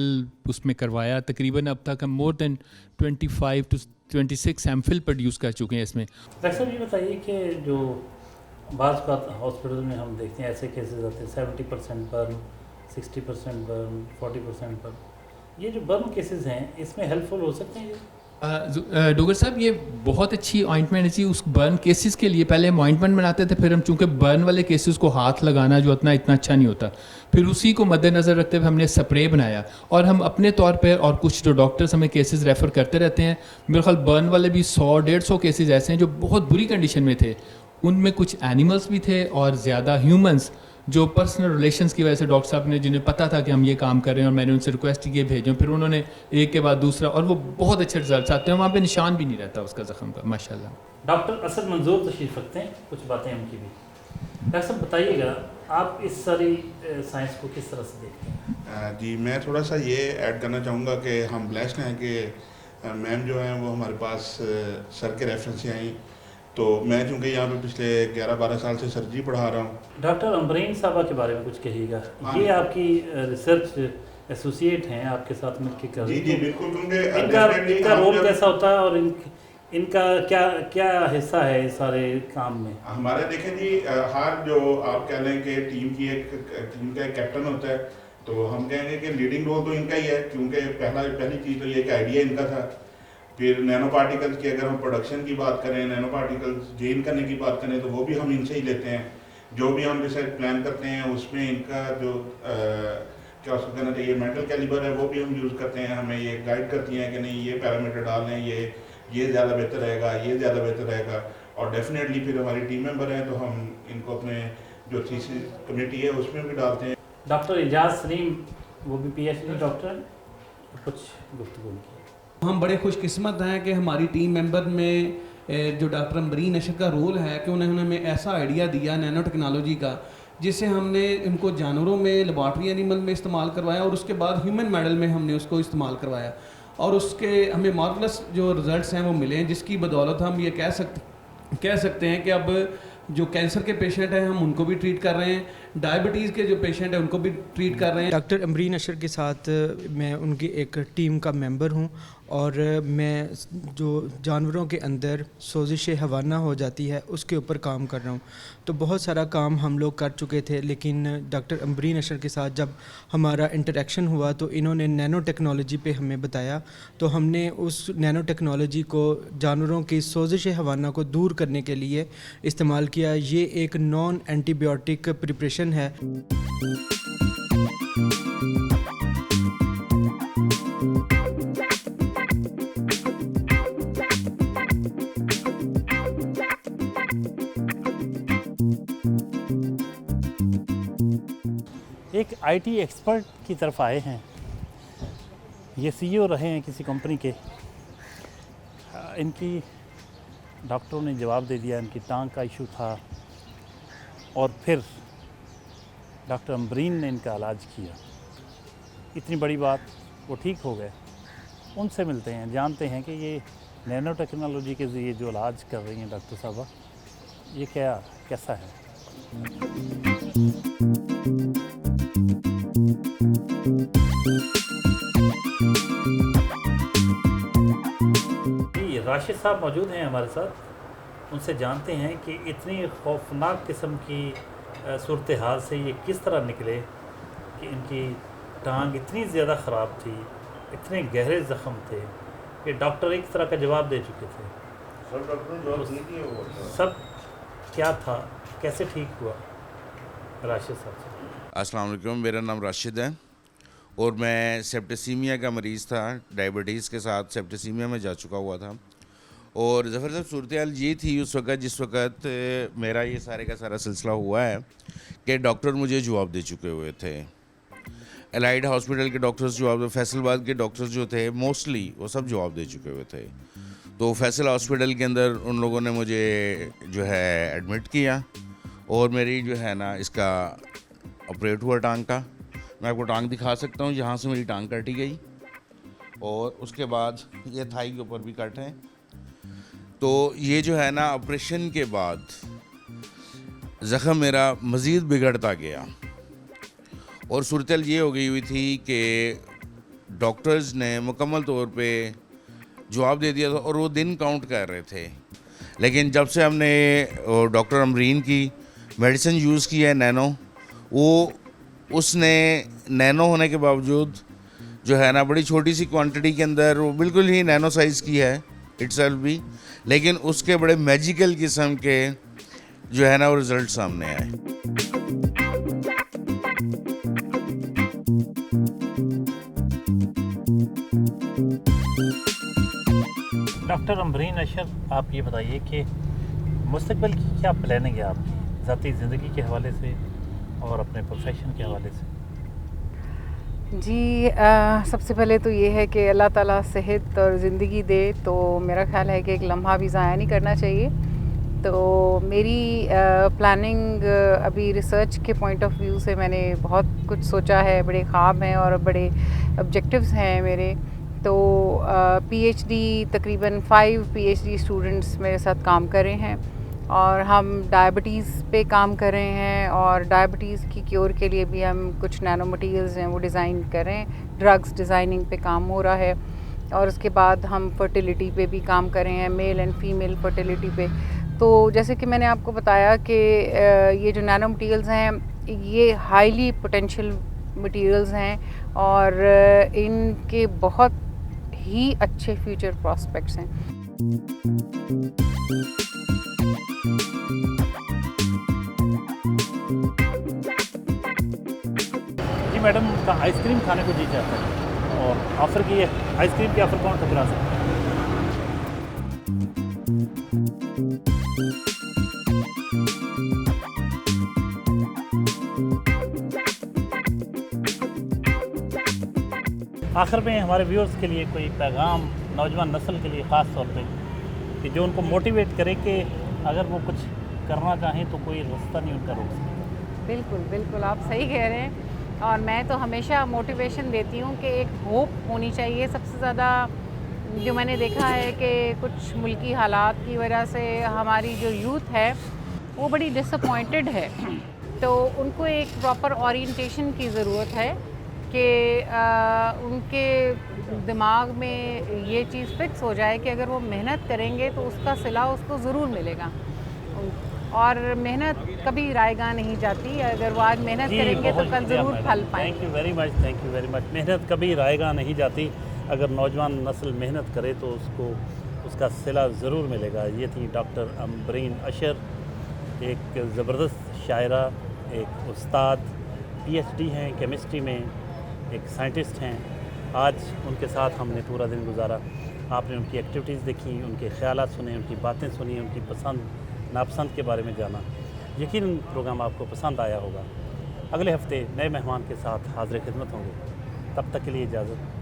उसमें करवाया। तकरीबन अब तक हम more than 25 to 26 MPhil produce कर चुके हैं इसमें। डॉक्टर साहब ये बताइए कि जो बाज़ का हॉस्पिटल में हम देखते हैं ऐसे केसेस आते हैं 70% बर्न, 60% बर्न, 40% बर्न, ये जो बर्न केसेस हैं इसमें हेल्पफुल हो सकते हैं? डॉक्टर साहब ये बहुत अच्छी ऑइंटमेंट है जी उस बर्न केसेस के लिए। पहले हम ऑइंटमेंट बनाते थे, फिर हम चूँकि बर्न वाले केसेस को हाथ लगाना जो इतना अच्छा नहीं होता, फिर उसी को मद्देनज़र रखते हुए हमने स्प्रे बनाया। और हम अपने तौर पर, और कुछ जो डॉक्टर्स हमें केसेस रेफ़र करते रहते हैं, मेरे ख्याल बर्न वाले भी 100-150 केसेस ऐसे हैं जो बहुत बुरी कंडीशन में थे। उनमें कुछ एनिमल्स भी थे और ज़्यादा ह्यूमंस, जो पर्सनल रिलेशंस की वजह से डॉक्टर साहब ने, जिन्हें पता था कि हम ये काम कर रहे हैं, और मैंने उनसे रिक्वेस्ट की भेजो, फिर उन्होंने एक के बाद दूसरा, और वो बहुत अच्छे रिजल्ट आते हैं। वहाँ पे निशान भी नहीं रहता उसका ज़ख्म का, माशाल्लाह। डॉक्टर असद मंजूर तशरीफ़ रखते हैं, कुछ बातें उनकी भी। डॉक्टर साहब बताइएगा, आप इस सारी साइंस को किस तरह से देखते हैं? जी मैं थोड़ा सा ये ऐड करना चाहूँगा कि हम ब्लेस्ड हैं कि मैम जो हैं वो हमारे पास सर के रेफरेंस से आई, तो मैं चूँकि यहाँ पे पिछले 11-12 साल से सर्जरी पढ़ा रहा हूँ। डॉक्टर अम्बरीन साहबा के बारे में कुछ कहिएगा। ये आपकी रिसर्च एसोसिएट हैं, आपके साथ मिलकर कर रही हैं। जी बिल्कुल, क्योंकि इनका रोल कैसा होता है और इनका क्या क्या हिस्सा है इस सारे काम में? हमारे देखें जी, हर जो आप कह लें कि टीम का एक कैप्टन होता है, तो हम कहेंगे कि लीडिंग रोल तो इनका ही है, क्योंकि पहली चीज़ तो ये कि आइडिया इनका था। फिर नैनो पार्टिकल्स की अगर हम प्रोडक्शन की बात करें, नैनो पार्टिकल्स गेन करने की बात करें, तो वो भी हम इनसे ही लेते हैं। जो भी हम रिसर्च प्लान करते हैं उसमें इनका जो क्या उसको कहना चाहिए मेंटल कैलिबर है वो भी हम यूज़ करते हैं। हमें ये गाइड करती हैं कि नहीं ये पैरामीटर डाल लें, ये ज़्यादा बेहतर रहेगा, ये ज़्यादा बेहतर रहेगा। और डेफिनेटली फिर हमारी टीम मेंबर हैं तो हम इनको अपने जो थीसिस कमेटी है उसमें भी डालते हैं। डॉक्टर एजाज सलीम वो भी PhD डॉक्टर, कुछ गुफ्तगू की। हम बड़े खुशकिस्मत हैं कि हमारी टीम मेंबर में जो डॉक्टर अम्बरीन अशर का रोल है कि उन्होंने हमें ऐसा आइडिया दिया नैनो टेक्नोलॉजी का, जिससे हमने इनको जानवरों में लेबॉर्ट्री एनिमल में इस्तेमाल करवाया और उसके बाद ह्यूमन मॉडल में हमने उसको इस्तेमाल करवाया और उसके हमें मार्वलस जो रिज़ल्ट्स हैं वो मिले हैं, जिसकी बदौलत हम ये कह सकते हैं कि अब जो कैंसर के पेशेंट हैं हम उनको भी ट्रीट कर रहे हैं, डायबिटीज़ के जो पेशेंट हैं उनको भी ट्रीट कर रहे हैं। डॉक्टर अम्बरीन अशर के साथ मैं उनकी एक टीम का मेंबर हूं और मैं जो जानवरों के अंदर सोजिश हवाना हो जाती है उसके ऊपर काम कर रहा हूं। तो बहुत सारा काम हम लोग कर चुके थे, लेकिन डॉक्टर अम्बरीन अशर के साथ जब हमारा इंटरेक्शन हुआ तो इन्होंने नैनो टेक्नोलॉजी पे हमें बताया, तो हमने उस नैनो टेक्नोलॉजी को जानवरों की सोजिश हवाना को दूर करने के लिए इस्तेमाल किया। ये एक नॉन एंटीबायोटिक प्रिपरेशन है। एक IT एक्सपर्ट की तरफ आए हैं, ये CEO रहे हैं किसी कंपनी के। इनकी डॉक्टरों ने जवाब दे दिया, इनकी टांग का इशू था और फिर डॉक्टर अम्बरीन ने इनका इलाज किया। इतनी बड़ी बात, वो ठीक हो गए। उनसे मिलते हैं, जानते हैं कि ये नैनो टेक्नोलॉजी के ज़रिए जो इलाज कर रही हैं डॉक्टर साहबा, ये कैसा है। राशिद साहब मौजूद हैं हमारे साथ, उनसे जानते हैं कि इतनी खौफनाक किस्म की सूरत हाल से ये किस तरह निकले कि इनकी टांग इतनी ज़्यादा ख़राब थी, इतने गहरे ज़ख्म थे कि डॉक्टर एक तरह का जवाब दे चुके थे। सब डॉक्टर ने जवाब दे दिया। सब क्या था, कैसे ठीक हुआ? राशिद साहब। अस्सलाम वालेकुम, मेरा नाम राशिद है और मैं सेप्टिसीमिया का मरीज़ था, डायबिटीज़ के साथ सेप्टिसीमिया में जा चुका हुआ था। और ज़फ़र साहब सूरत हाल ये थी उस वक़्त जिस वक़्त मेरा ये सारे का सारा सिलसिला हुआ है कि डॉक्टर मुझे जवाब दे चुके हुए थे। एलाइड हॉस्पिटल के डॉक्टर्स जवाब, फैसलाबाद के डॉक्टर्स जो थे मोस्टली वो सब जवाब दे चुके हुए थे। तो फैसल हॉस्पिटल के अंदर उन लोगों ने मुझे जो है एडमिट किया और मेरी जो है ना इसका ऑपरेट हुआ टांग का। मैं आपको टांग दिखा सकता हूँ, यहाँ से मेरी टांग काटी गई और उसके बाद ये थाई के ऊपर भी कट है। तो ये जो है ना ऑपरेशन के बाद ज़ख़म मेरा मज़ीद बिगड़ता गया और सूरत ये हो गई हुई थी कि डॉक्टर्स ने मुकम्मल तौर पे जवाब दे दिया था और वो दिन काउंट कर रहे थे। लेकिन जब से हमने डॉक्टर अम्बरीन की मेडिसिन यूज़ की है नैनो, वो उसने नैनो होने के बावजूद जो है ना बड़ी छोटी सी क्वांटिटी के अंदर वो बिल्कुल ही नैनो साइज़ की है इटसेल्फ भी, लेकिन उसके बड़े मैजिकल किस्म के जो है ना वो रिज़ल्ट सामने आए। डॉक्टर अम्बरीन अशर, आप ये बताइए कि मुस्तकबिल की क्या प्लानिंग है आपकी, ज़ाती ज़िंदगी के हवाले से और अपने प्रोफेशन के हवाले से? जी सबसे पहले तो ये है कि अल्लाह ताला सेहत और ज़िंदगी दे, तो मेरा ख्याल है कि एक लम्हा भी ज़ाया नहीं करना चाहिए। تو میری پلاننگ ابھی ریسرچ کے پوائنٹ آف ویو سے میں نے بہت کچھ سوچا ہے، بڑے خواب ہیں اور بڑے آبجیکٹیوز ہیں میرے. تو پی ایچ ڈی تقریباً 5 پی ایچ ڈی اسٹوڈنٹس میرے ساتھ کام کر رہے ہیں، اور ہم ڈائبٹیز پہ کام کر رہے ہیں، اور ڈائبٹیز کی کیور کے لیے بھی ہم کچھ نینو مٹیریلز ہیں وہ ڈیزائن کر رہے ہیں. ڈرگس ڈیزائننگ پہ کام ہو رہا ہے، اور اس کے بعد ہم فرٹیلیٹی پہ بھی کام کر رہے ہیں، میل اینڈ فیمیل فرٹیلیٹی پہ. تو جیسے کہ میں نے آپ کو بتایا کہ یہ جو نینو مٹیریلز ہیں یہ ہائیلی پوٹینشیل مٹیریلز ہیں، اور ان کے بہت ہی اچھے فیوچر پراسپیکٹس ہیں. جی میڈم کا آئس کریم کھانے کو جی چاہتا ہے، اور آفر کی ہے آئس کریم کی آفر کون ٹھکرا سکتا ہے؟ آخر میں ہمارے ویورز کے لیے کوئی پیغام نوجوان نسل کے لیے خاص طور پہ کہ جو ان کو موٹیویٹ کرے کہ اگر وہ کچھ کرنا چاہیں تو کوئی رستہ نہیں ان کا روک سکتا. بالکل بالکل آپ صحیح کہہ رہے ہیں، اور میں تو ہمیشہ موٹیویشن دیتی ہوں کہ ایک ہوپ ہونی چاہیے. سب سے زیادہ جو میں نے دیکھا ہے کہ کچھ ملکی حالات کی وجہ سے ہماری جو یوتھ ہے وہ بڑی ڈس اپوائنٹڈ ہے، تو ان کو ایک پراپر اورینٹیشن کی ضرورت ہے کہ ان کے دماغ میں یہ چیز فکس ہو جائے کہ اگر وہ محنت کریں گے تو اس کا صلہ اس کو ضرور ملے گا، اور محنت کبھی رائے گاہ نہیں جاتی. اگر وہ آج محنت کریں گے تو کل ضرور پھل پائیں گے. Thank you very much. محنت کبھی رائے گاہ نہیں جاتی، اگر نوجوان نسل محنت کرے تو اس کو اس کا صلہ ضرور ملے گا. یہ تھی ڈاکٹر امبرین اشر، ایک زبردست شاعرہ، ایک استاد، پی ایچ ڈی ہیں کیمسٹری میں، ایک سائنٹسٹ ہیں. آج ان کے ساتھ ہم نے پورا دن گزارا. آپ نے ان کی ایکٹیویٹیز دیکھی، ان کے خیالات سنے، ان کی باتیں سنی، ان کی پسند ناپسند کے بارے میں جانا. یقیناً پروگرام آپ کو پسند آیا ہوگا. اگلے ہفتے نئے مہمان کے ساتھ حاضر خدمت ہوں گے. تب تک کے لیے اجازت.